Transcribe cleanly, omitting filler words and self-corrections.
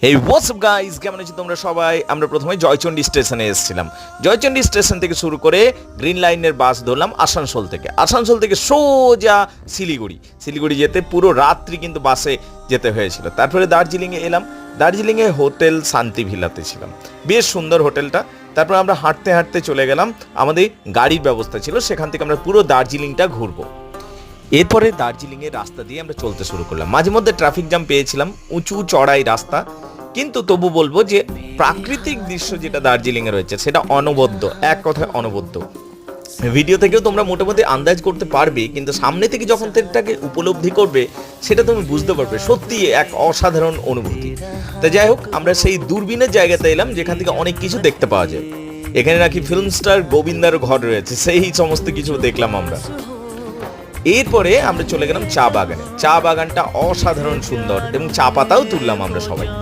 এই WhatsApp guys, কেমন আছো তোমরা সবাই? আমরা প্রথমে জয়চণ্ডী স্টেশনে এসেছিলাম। জয়চণ্ডী স্টেশন থেকে শুরু করে গ্রিন লাইনের বাস ধরলাম আসানসোল থেকে সোজা শিলিগুড়ি যেতে পুরো রাত্রি কিন্তু বাসে যেতে হয়েছিল। তারপরে দার্জিলিংয়ে এলাম। দার্জিলিংয়ে হোটেল শান্তি ভিলাতে ছিলাম, বেশ সুন্দর হোটেলটা। তারপর আমরা হাঁটতে হাঁটতে চলে গেলাম, আমাদের গাড়ির ব্যবস্থা ছিল, সেখান থেকে আমরা পুরো দার্জিলিংটা ঘুরবো। এরপরে দার্জিলিংয়ের রাস্তা দিয়ে আমরা চলতে শুরু করলাম। মাঝে মধ্যে ট্রাফিক জ্যাম পেয়েছিলাম, উঁচু চড়াই রাস্তা, কিন্তু তবু বলবো যে প্রাকৃতিক দৃশ্য যেটা দার্জিলিংয়ে রয়েছে সেটা অনবদ্য, এক কথায় অনবদ্য। ভিডিও থেকেও তোমরা মোটামুটি আন্দাজ করতে পারবে, কিন্তু সামনে থেকে যখন সেটাকে উপলব্ধি করবে সেটা তুমি বুঝতে পারবে সত্যি এক অসাধারণ অনুভূতি। তা যাই হোক, আমরা সেই দূরবীনের জায়গাতে এলাম যেখান থেকে অনেক কিছু দেখতে পাওয়া যায়। এখানে নাকি ফিল্ম স্টার গোবিন্দার ঘর রয়েছে, সেই সমস্ত কিছু দেখলাম আমরা। এরপরে আমরা চলে গেলাম চা বাগানে। চা বাগানটা অসাধারণ সুন্দর এবং চা পাতাও তুললাম আমরা সবাই।